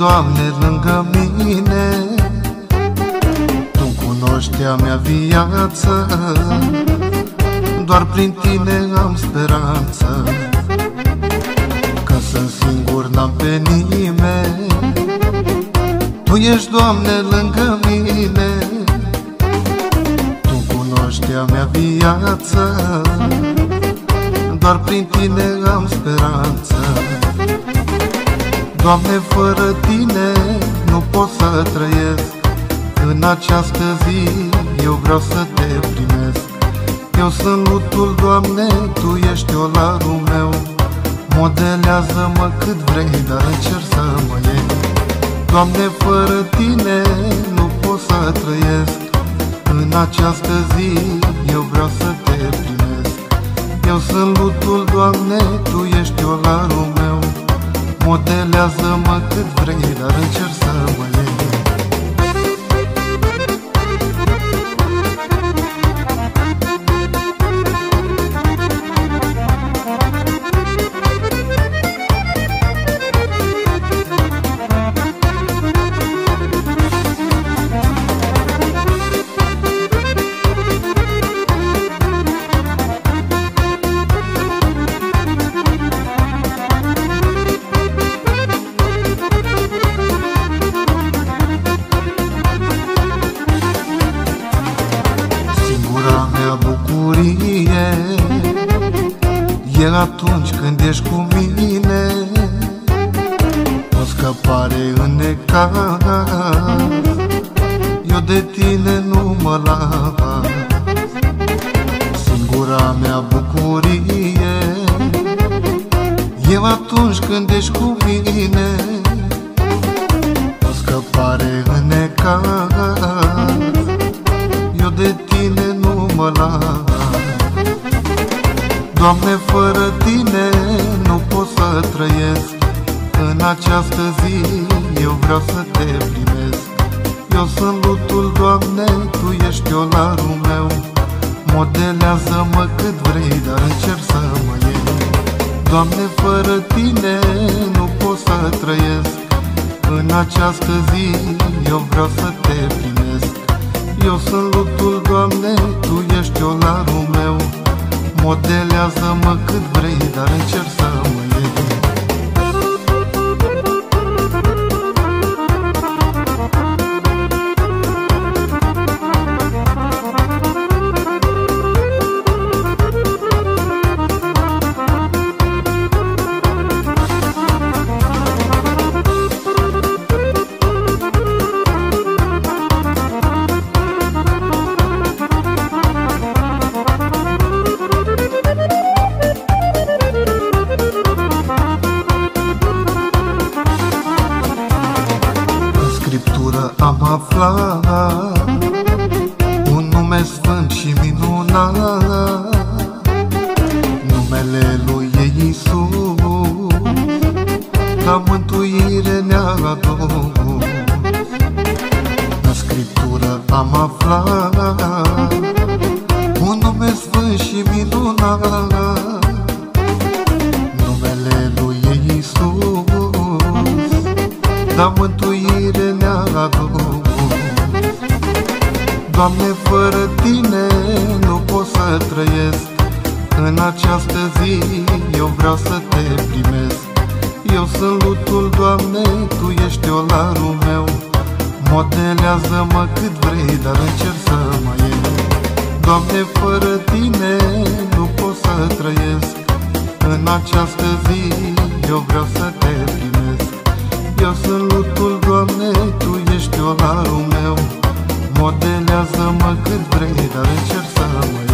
Doamne, lângă mine, Tu cunoști a mea viață, doar prin Tine am speranță, că sunt singur, n-am pe nimeni. Tu ești, Doamne, lângă mine, Tu cunoști a mea viață, doar prin Tine am speranță. Doamne, fără Tine nu pot să trăiesc. În această zi eu vreau să Te primesc. Eu sunt lutul, Doamne, Tu ești olarul meu. Modelează-mă cât vrei, dar încerc să mă iei. Doamne, fără Tine nu pot să trăiesc. În această zi eu vreau să Te primesc. Eu sunt lutul, Doamne, Tu ești olarul meu. Modelează-mă cât vrei, dar încerc să mă iei. Bucurie e atunci când ești cu mine, o scăpare în necaz, eu de Tine nu mă las. Singura mea bucurie e atunci când ești cu mine, o scăpare în necaz, eu de Tine nu mă las. Doamne, fără Tine nu pot să trăiesc. În această zi eu vreau să Te primesc. Eu sunt lutul, Doamne, Tu ești olarul meu. Modelează-mă cât vrei, dar încerc să mă iei. Doamne, fără Tine nu pot să trăiesc. În această zi eu vreau să Te primesc. Eu sunt lutul, Doamne, Tu ești olarul meu. Modelează-mă cât vrei, dar încerc să mă iei. Am aflat un nume sfânt și minunat, numele Lui e Iisus, la mântuire ne-a adus. În Scriptură am aflat un nume sfânt și minunat, numele Lui e Iisus, la mântuire ne-a adus. Doamne, fără Tine nu pot să trăiesc. În această zi eu vreau să Te primesc. Eu sunt lutul, Doamne, Tu ești olarul meu. Modelează-mă cât vrei, dar încerc să mă iei. Doamne, fără Tine nu pot să trăiesc. În această zi eu vreau să Te primesc. Eu sunt lutul, Doamne, Tu ești olarul meu. Modelează-mă cât vrei, dar încerc să mă iei.